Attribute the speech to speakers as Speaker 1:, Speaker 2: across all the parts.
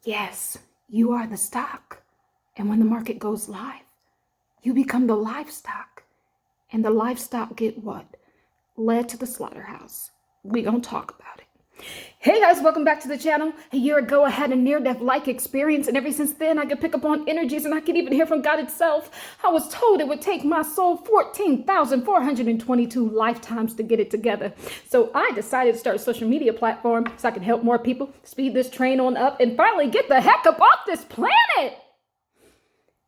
Speaker 1: Yes, you are the stock. And when the market goes live, you become the livestock. And the livestock get what? Led to the slaughterhouse. We gonna talk about it. Hey guys, welcome back to the channel. A year ago, I had a near-death-like experience, and ever since then, I could pick up on energies, and I could even hear from God itself. I was told it would take my soul 14,422 lifetimes to get it together. So I decided to start a social media platform so I can help more people speed this train on up and finally get the heck up off this planet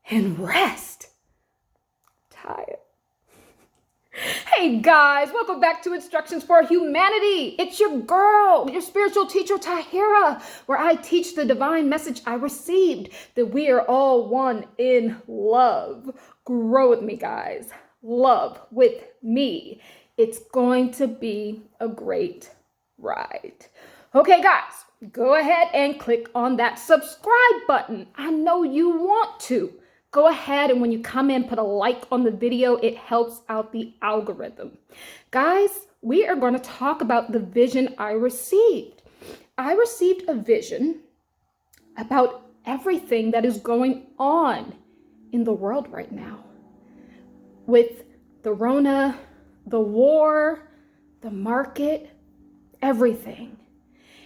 Speaker 1: and rest. Tired. Hey guys, welcome back to Instructions for Humanity. It's your girl, your spiritual teacher, Tahirah, where I teach the divine message I received, that we are all one in love. Grow with me, guys. Love with me. It's going to be a great ride. Okay, guys, go ahead and click on that subscribe button. I know you want to. Go ahead, and when you come in, put a like on the video. It helps out the algorithm. Guys, we are going to talk about the vision I received. I received a vision about everything that is going on in the world right now. With the Rona, the war, the market, everything.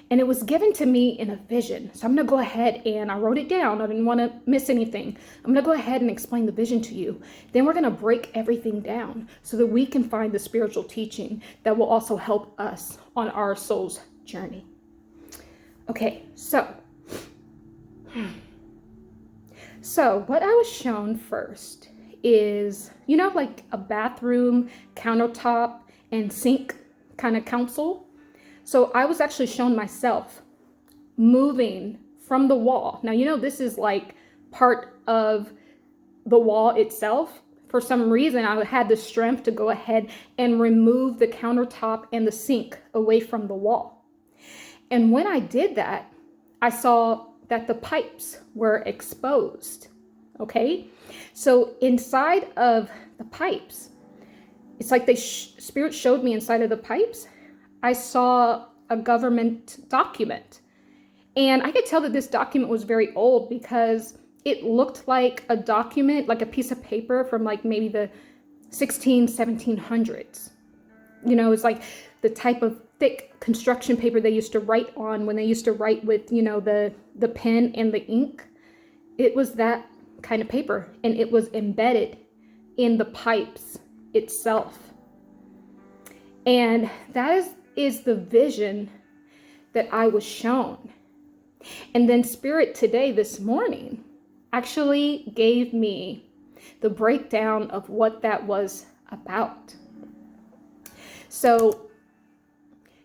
Speaker 1: And it was given to me in a vision. So I'm going to go ahead, and I wrote it down. I didn't want to miss anything. I'm going to go ahead and explain the vision to you. Then we're going to break everything down so that we can find the spiritual teaching that will also help us on our soul's journey. Okay, so what I was shown first is, you know, like a bathroom, countertop, and sink kind of console. So I was actually shown myself moving from the wall. Now, you know, this is like part of the wall itself. For some reason, I had the strength to go ahead and remove the countertop and the sink away from the wall. And when I did that, I saw that the pipes were exposed. Okay, so inside of the pipes, it's like Spirit showed me inside of the pipes. I saw a government document, and I could tell that this document was very old because it looked like a document, like a piece of paper from like maybe the 1700s. You know, it's like the type of thick construction paper they used to write on when they used to write with, you know, the pen and the ink. It was that kind of paper, and it was embedded in the pipes itself. And that is the vision that I was shown. And then Spirit today, this morning, actually gave me the breakdown of what that was about. So,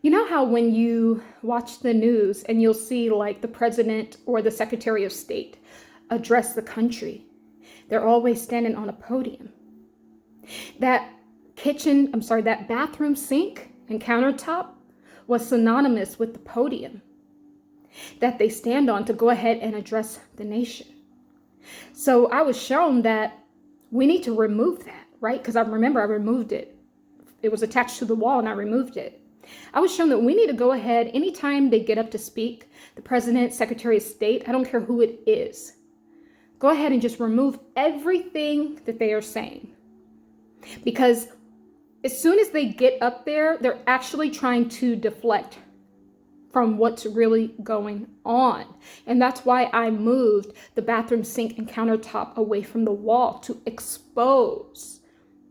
Speaker 1: you know how when you watch the news and you'll see like the president or the secretary of state address the country, they're always standing on a podium. That bathroom sink and countertop was synonymous with the podium that they stand on to go ahead and address the nation. So I was shown that we need to remove that, right? Because I remember I removed it. It was attached to the wall and I removed it. I was shown that we need to go ahead, anytime they get up to speak, the president, secretary of state, I don't care who it is, go ahead and just remove everything that they are saying. Because as soon as they get up there, they're actually trying to deflect from what's really going on. And that's why I moved the bathroom sink and countertop away from the wall, to expose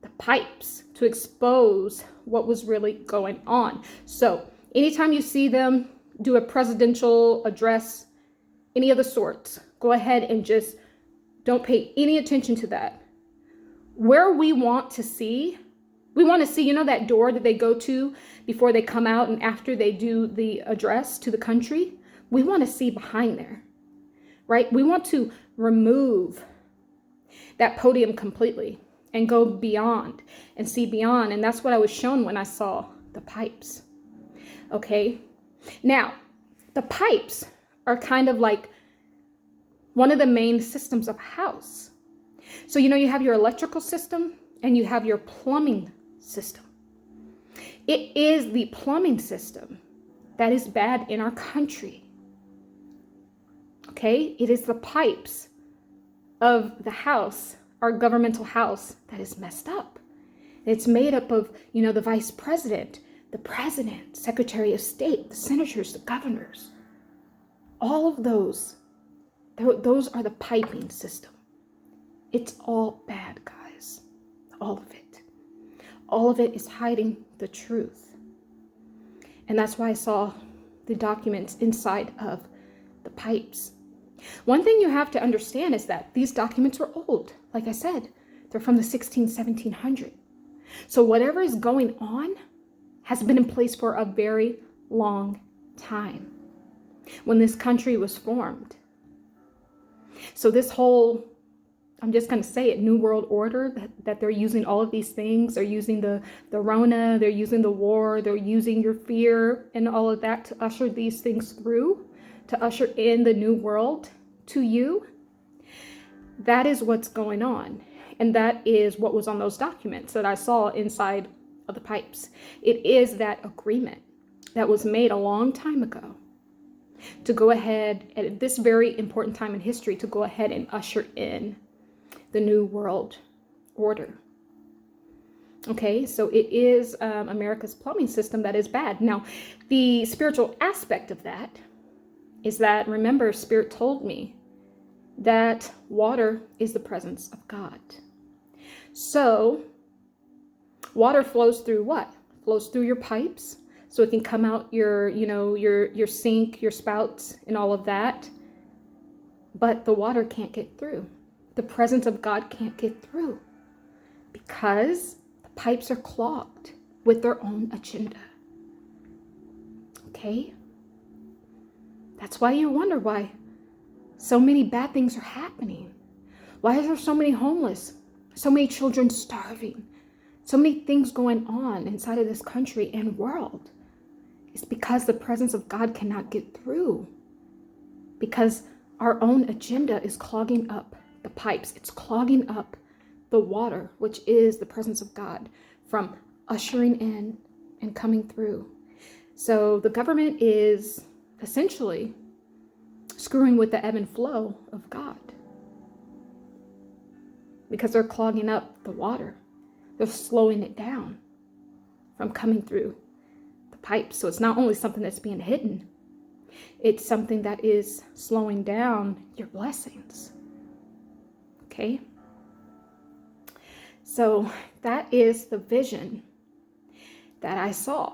Speaker 1: the pipes, to expose what was really going on. So anytime you see them do a presidential address, any of the sorts, go ahead and just don't pay any attention to that. Where we want to see, you know, that door that they go to before they come out and after they do the address to the country? We want to see behind there, right? We want to remove that podium completely and go beyond and see beyond. And that's what I was shown when I saw the pipes. Okay. Now, the pipes are kind of like one of the main systems of a house. So, you know, you have your electrical system and you have your plumbing system. It is the plumbing system that is bad in our country. Okay? It is the pipes of the house, our governmental house, that is messed up. It's made up of, the vice president, the president, secretary of state, the senators, the governors. All of those are the piping system. It's all bad, guys. All of it. All of it is hiding the truth. And that's why I saw the documents inside of the pipes. One thing you have to understand is that these documents are old. Like I said, they're from the 1700s. So whatever is going on has been in place for a very long time when this country was formed. So this whole, I'm just going to say it, New World Order, that they're using all of these things. They're using the Rona, they're using the war, they're using your fear and all of that to usher these things through, to usher in the new world to you. That is what's going on. And that is what was on those documents that I saw inside of the pipes. It is that agreement that was made a long time ago to go ahead at this very important time in history to go ahead and usher in the new world order. Okay, so it is America's plumbing system that is bad. Now, the spiritual aspect of that is that, remember, Spirit told me that water is the presence of God. So water flows through what? Flows through your pipes, so it can come out your sink, your spouts, and all of that. But the water can't get through. The presence of God can't get through because the pipes are clogged with their own agenda. Okay? That's why you wonder why so many bad things are happening. Why is there so many homeless? So many children starving? So many things going on inside of this country and world? It's because the presence of God cannot get through. Because our own agenda is clogging up the pipes. It's clogging up the water, which is the presence of God, from ushering in and coming through. So the government is essentially screwing with the ebb and flow of God because they're clogging up the water. They're slowing it down from coming through the pipes. So it's not only something that's being hidden, it's something that is slowing down your blessings. Okay? So that is the vision that I saw.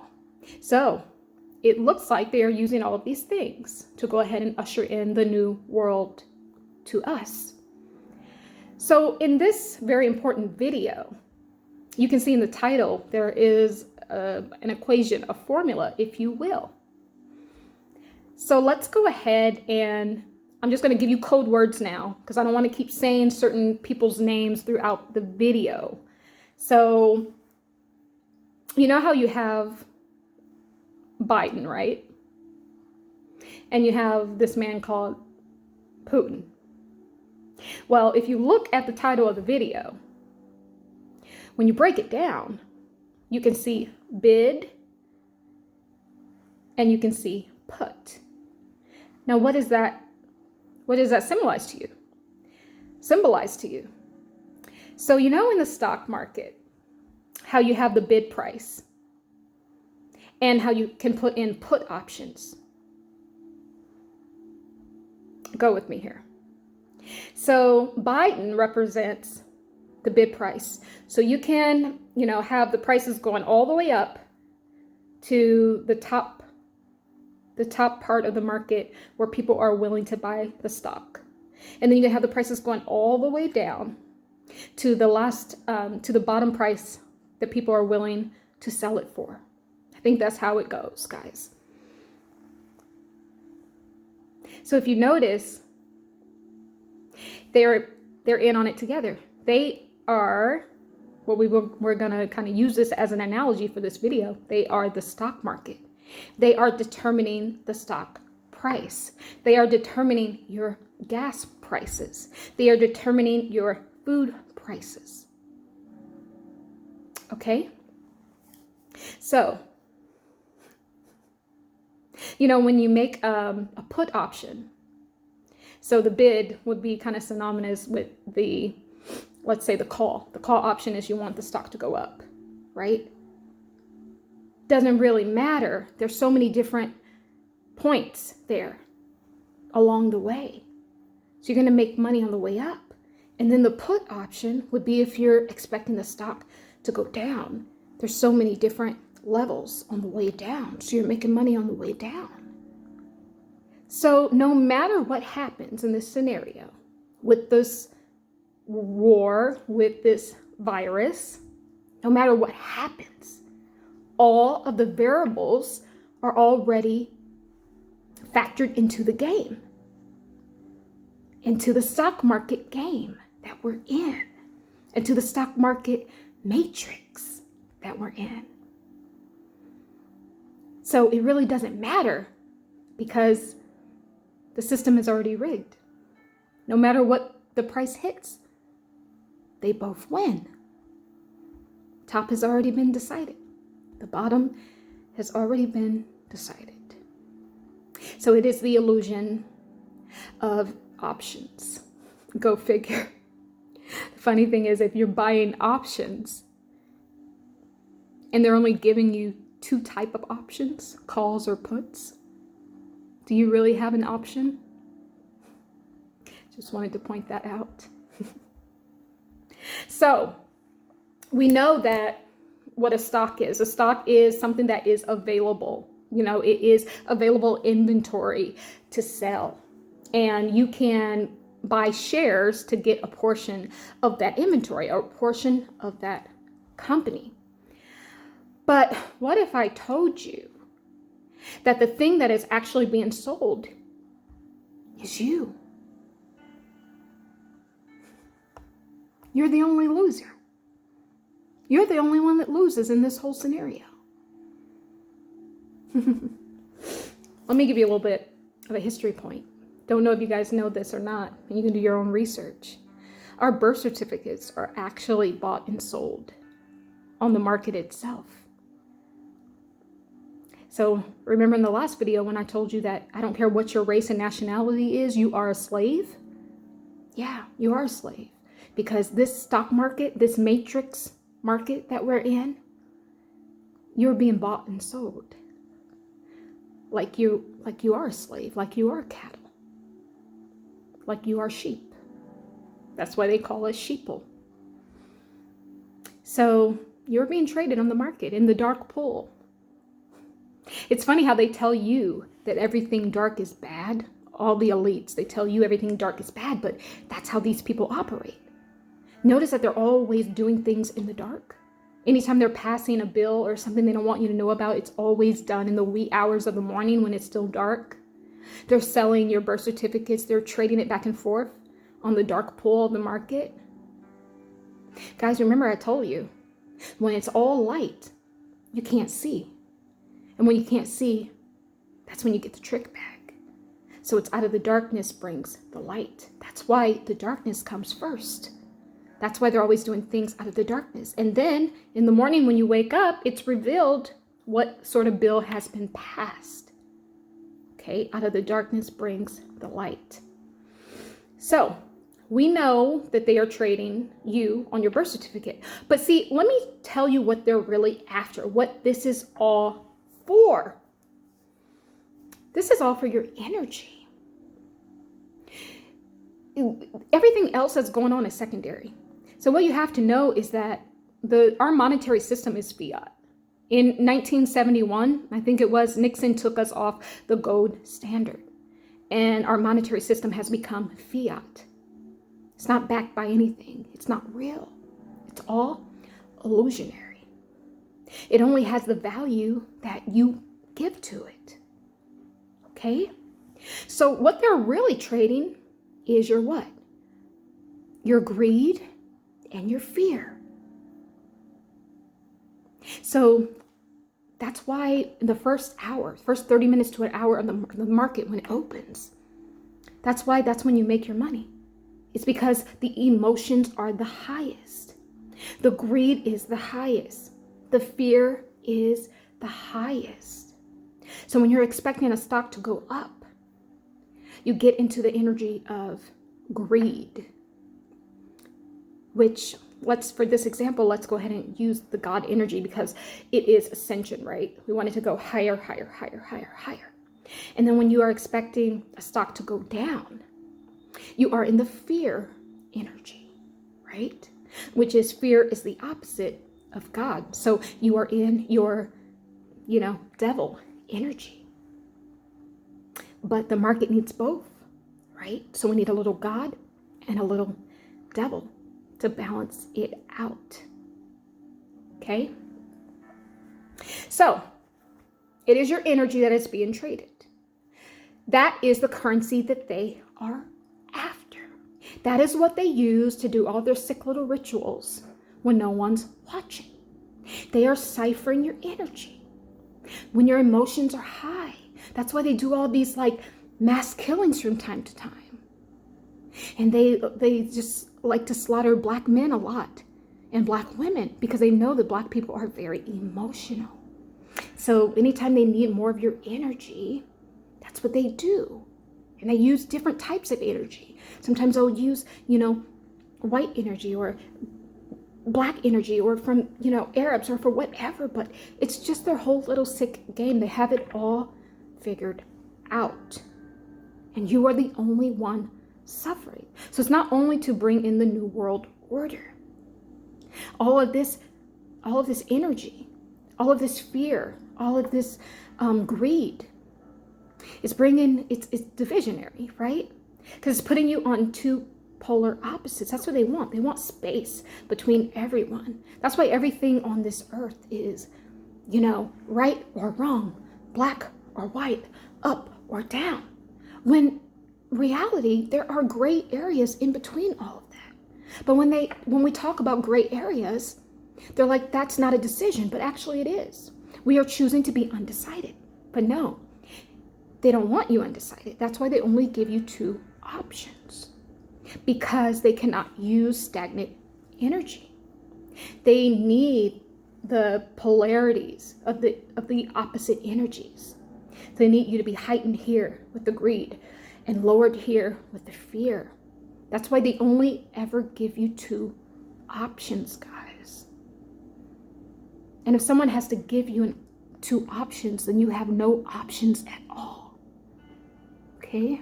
Speaker 1: So it looks like they are using all of these things to go ahead and usher in the new world to us. So in this very important video, you can see in the title, there is an equation, a formula, if you will. So let's go ahead and I'm just going to give you code words now because I don't want to keep saying certain people's names throughout the video. So you know how you have Biden, right? And you have this man called Putin. Well, if you look at the title of the video, when you break it down, you can see bid and you can see put. Now, what does that symbolize to you? So, in the stock market, how you have the bid price and how you can put in put options. Go with me here. So Biden represents the bid price. So you can, have the prices going all the way up to the top part of the market where people are willing to buy the stock. And then you can have the prices going all the way down to the bottom price that people are willing to sell it for. I think that's how it goes, guys. So if you notice, they're in on it together. They are, we're going to kind of use this as an analogy for this video. They are the stock market. They are determining the stock price. They are determining your gas prices. They are determining your food prices. Okay? So, when you make a put option, So the bid would be kind of synonymous with the, let's say the call. The call option is you want the stock to go up, right? Doesn't really matter. There's so many different points there along the way. So you're going to make money on the way up. And then the put option would be if you're expecting the stock to go down. There's so many different levels on the way down. So you're making money on the way down. So no matter what happens in this scenario, with this war, with this virus, no matter what happens, all of the variables are already factored into the game, into the stock market game that we're in, into the stock market matrix that we're in. So it really doesn't matter because the system is already rigged. No matter what the price hits, they both win. Top has already been decided. The bottom has already been decided. So it is the illusion of options. Go figure. The funny thing is, if you're buying options and they're only giving you two type of options, calls or puts, do you really have an option? Just wanted to point that out. So we know that what a stock is. A stock is something that is available. You know, it is available inventory to sell. And you can buy shares to get a portion of that inventory or a portion of that company. But what if I told you that the thing that is actually being sold is you? You're the only loser. You're the only one that loses in this whole scenario. Let me give you a little bit of a history point. Don't know if you guys know this or not, and you can do your own research. Our birth certificates are actually bought and sold on the market itself. So remember in the last video when I told you that I don't care what your race and nationality is, you are a slave? Yeah, you are a slave. Because this stock market, this matrix market that we're in, you're being bought and sold. Like you are a slave, like you are cattle. Like you are sheep. That's why they call us sheeple. So you're being traded on the market in the dark pool. It's funny how they tell you that everything dark is bad. All the elites, they tell you everything dark is bad, but that's how these people operate. Notice that they're always doing things in the dark. Anytime they're passing a bill or something they don't want you to know about, it's always done in the wee hours of the morning when it's still dark. They're selling your birth certificates. They're trading it back and forth on the dark pool of the market. Guys, remember I told you, when it's all light, you can't see. And when you can't see, that's when you get the trick bag. So it's out of the darkness brings the light. That's why the darkness comes first. That's why they're always doing things out of the darkness. And then in the morning when you wake up, it's revealed what sort of bill has been passed. Okay, out of the darkness brings the light. So we know that they are trading you on your birth certificate. But see, let me tell you what they're really after, what this is all for. This is all for your energy. Everything else that's going on is secondary. So what you have to know is that our monetary system is fiat. In 1971, I think it was, Nixon took us off the gold standard. And our monetary system has become fiat. It's not backed by anything. It's not real. It's all illusionary. It only has the value that you give to it. Okay? So what they're really trading is your what? Your greed and your fear. So that's why in the first 30 minutes to an hour of the market when it opens, that's when you make your money. It's because the emotions are the highest. The greed is the highest. The fear is the highest. So when you're expecting a stock to go up, You get into the energy of greed, which, for this example, let's go ahead and use the God energy because it is ascension, right? We want it to go higher, higher, higher, higher, higher. And then when you are expecting a stock to go down, you are in the fear energy, right? Which is, fear is the opposite of God. So you are in your, devil energy. But the market needs both, right? So we need a little God and a little devil to balance it out. Okay? So it is your energy that is being traded. That is the currency that they are after. That is what they use to do all their sick little rituals when no one's watching. They are ciphering your energy. When your emotions are high, that's why they do all these mass killings from time to time. And they just like to slaughter black men a lot and black women because they know that black people are very emotional. So anytime they need more of your energy, that's what they do. And they use different types of energy. Sometimes they'll use, white energy or black energy or from, Arabs or for whatever, but it's just their whole little sick game. They have it all figured out. And you are the only one suffering. So it's not only to bring in the new world order. All of this energy, all of this fear, all of this greed, it's divisionary, right? Because it's putting you on two polar opposites. That's what they want. They want space between everyone. That's why everything on this earth is, right or wrong, black or white, up or down. When reality, there are gray areas in between all of that. But when we talk about gray areas, they're like, that's not a decision, but actually it is. We are choosing to be undecided. But no, they don't want you undecided. That's why they only give you two options, because they cannot use stagnant energy. They need the polarities of the opposite energies. They need you to be heightened here with the greed and lowered here with the fear. That's why they only ever give you two options, guys. And if someone has to give you two options, then you have no options at all. Okay?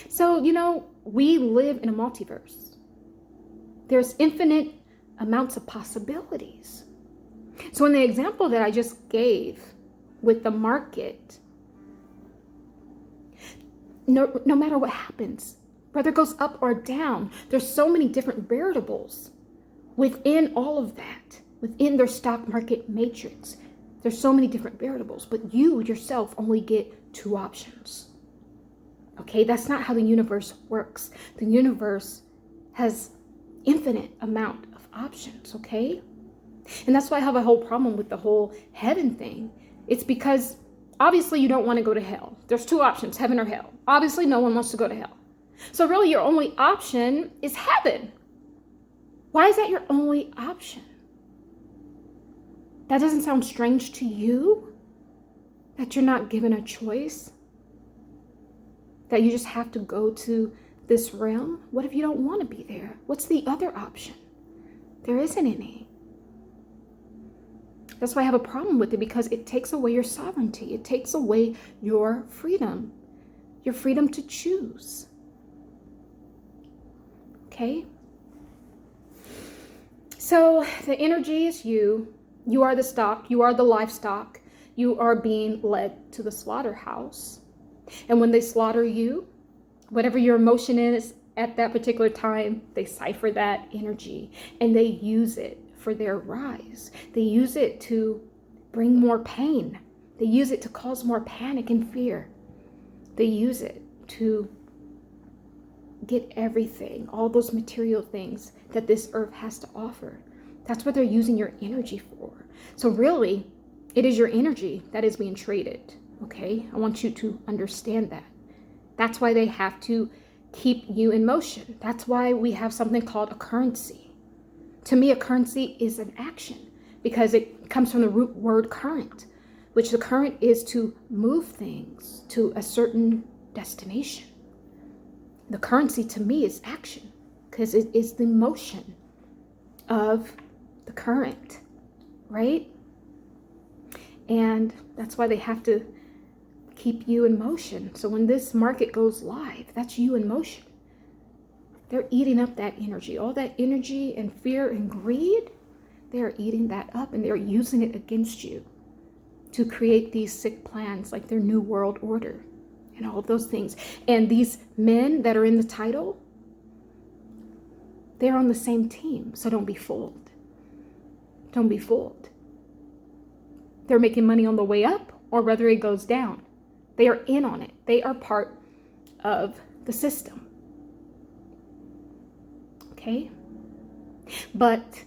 Speaker 1: So, we live in a multiverse. There's infinite amounts of possibilities. So in the example that I just gave with the market, no matter what happens, whether it goes up or down, there's so many different variables within all of that, within their stock market matrix. There's so many different variables, but you yourself only get two options. Okay, that's not how the universe works. The universe has infinite amount of options, okay? And that's why I have a whole problem with the whole heaven thing. It's because obviously you don't want to go to hell. There's two options, heaven or hell. Obviously no one wants to go to hell. So really your only option is heaven. Why is that your only option? That doesn't sound strange to you? That you're not given a choice? That you just have to go to this realm? What if you don't want to be there? What's the other option? There isn't any. That's why I have a problem with it, because it takes away your sovereignty. It takes away your freedom to choose. Okay? So the energy is you. You are the stock. You are the livestock. You are being led to the slaughterhouse. And when they slaughter you, whatever your emotion is at that particular time, they cipher that energy and they use it for their rise. They use it to bring more pain. They use it to cause more panic and fear. They use it to get everything, all those material things that this earth has to offer. That's what they're using your energy for. So really, it is your energy that is being traded. Okay, I want you to understand that. That's why they have to keep you in motion. That's why we have something called a currency. To me, a currency is an action because it comes from the root word current, which the current is to move things to a certain destination. The currency to me is action, because it is the motion of the current, right? And that's why they have to keep you in motion. So when this market goes live, that's you in motion. They're eating up that energy, all that energy and fear and greed. They're eating that up, and they're using it against you to create these sick plans like their new world order and all of those things. And these men that are in the title, they're on the same team. So don't be fooled. Don't be fooled. They're making money on the way up, or whether it goes down. They are in on it. They are part of the system. Okay? But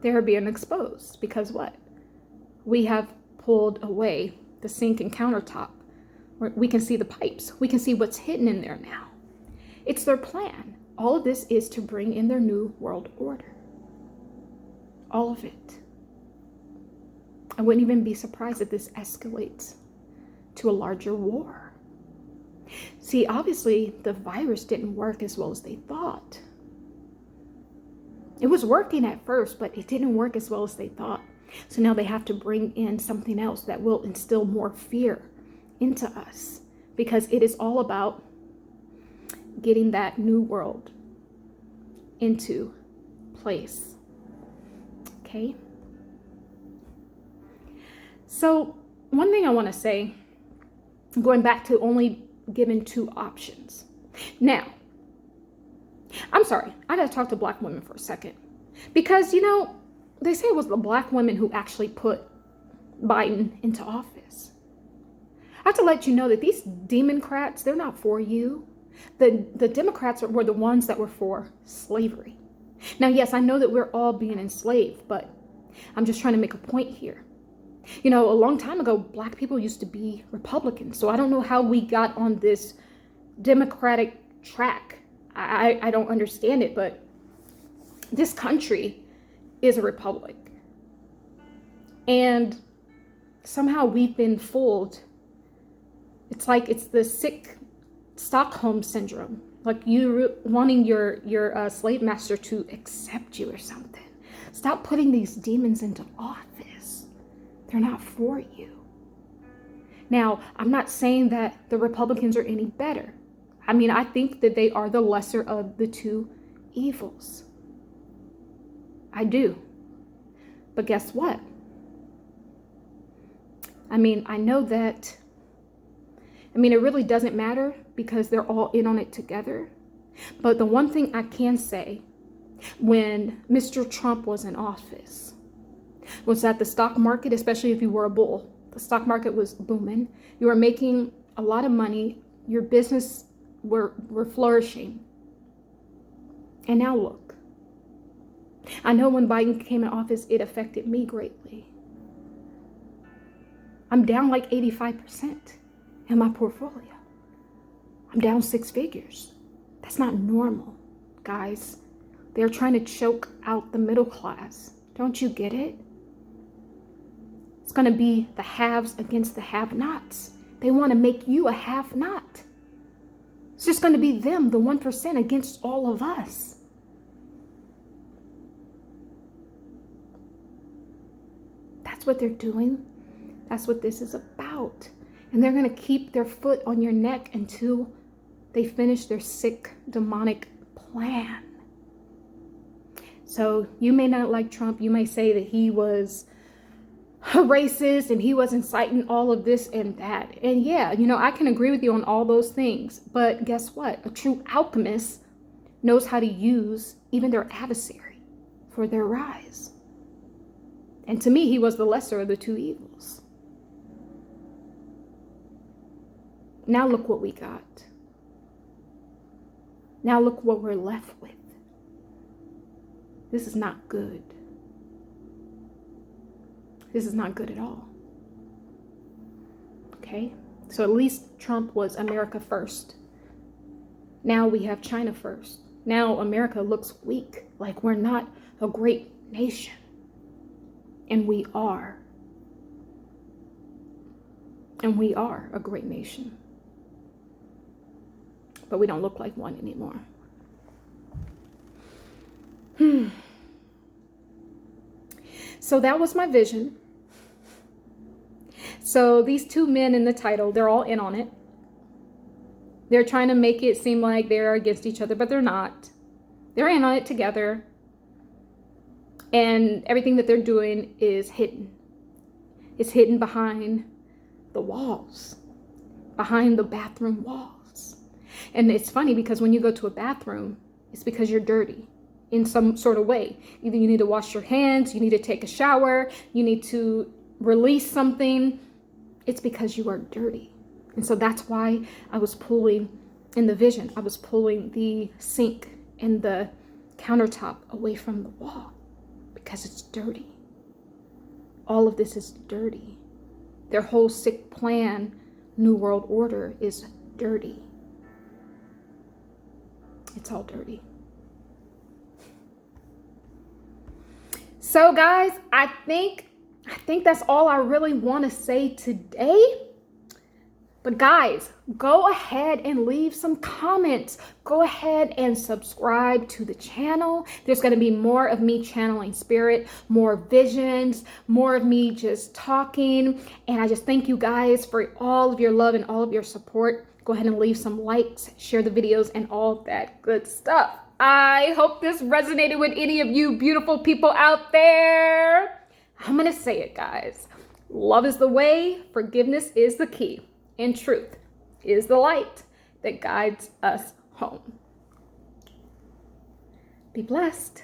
Speaker 1: they're being exposed because what? We have pulled away the sink and countertop. We can see the pipes. We can see what's hidden in there now. It's their plan. All of this is to bring in their new world order. All of it. I wouldn't even be surprised if this escalates to a larger war. See, obviously, the virus didn't work as well as they thought. It was working at first, but it didn't work as well as they thought. So now they have to bring in something else that will instill more fear into us, because it is all about getting that new world into place. Okay? So one thing I want to say, going back to only giving 2 options. Now, I'm sorry, I got to talk to Black women for a second, because, you know, they say it was the Black women who actually put Biden into office. I have to let you know that these Democrats, they're not for you. The Democrats were the ones that were for slavery. Now, yes, I know that we're all being enslaved, but I'm just trying to make a point here. You know, a long time ago, Black people used to be Republicans. So I don't know how we got on this Democratic track. I don't understand it, but this country is a republic. And somehow we've been fooled. It's like it's the sick Stockholm syndrome. Like you wanting your slave master to accept you or something. Stop putting these demons into office. They're not for you. Now, I'm not saying that the Republicans are any better. I mean, I think that they are the lesser of the 2 evils. I do. But guess what? I mean, I know that, it really doesn't matter because they're all in on it together. But the one thing I can say, when Mr. Trump was in office, was that the stock market, especially if you were a bull, the stock market was booming. You were making a lot of money. Your business were flourishing. And now look. I know when Biden came in office, it affected me greatly. I'm down like 85% in my portfolio. I'm down 6 figures. That's not normal, guys. They're trying to choke out the middle class. Don't you get it? It's going to be the haves against the have-nots. They want to make you a have-not. It's just going to be them, the 1%, against all of us. That's what they're doing. That's what this is about. And they're going to keep their foot on your neck until they finish their sick, demonic plan. So you may not like Trump. You may say that he was a racist and he was inciting all of this and that. And yeah, I can agree with you on all those things. But guess what? A true alchemist knows how to use even their adversary for their rise. And to me, he was the lesser of the 2 evils. Now look what we got. Now look what we're left with. This is not good. This is not good at all. Okay? So at least Trump was America first. Now we have China first. Now America looks weak, like we're not a great nation. And we are. And we are a great nation. But we don't look like one anymore. So that was my vision. So these two men in the title, they're all in on it. They're trying to make it seem like they're against each other, but they're not. They're in on it together. And everything that they're doing is hidden. It's hidden behind the walls, behind the bathroom walls. And it's funny because when you go to a bathroom, it's because you're dirty in some sort of way. Either you need to wash your hands, you need to take a shower, you need to release something. It's because you are dirty. And so that's why I was pulling in the vision. I was pulling the sink and the countertop away from the wall because it's dirty. All of this is dirty. Their whole sick plan, New World Order, is dirty. It's all dirty. So guys, I think that's all I really want to say today. But guys, go ahead and leave some comments. Go ahead and subscribe to the channel. There's going to be more of me channeling spirit, more visions, more of me just talking. And I just thank you guys for all of your love and all of your support. Go ahead and leave some likes, share the videos, and all that good stuff. I hope this resonated with any of you beautiful people out there. I'm going to say it, guys. Love is the way, forgiveness is the key, and truth is the light that guides us home. Be blessed.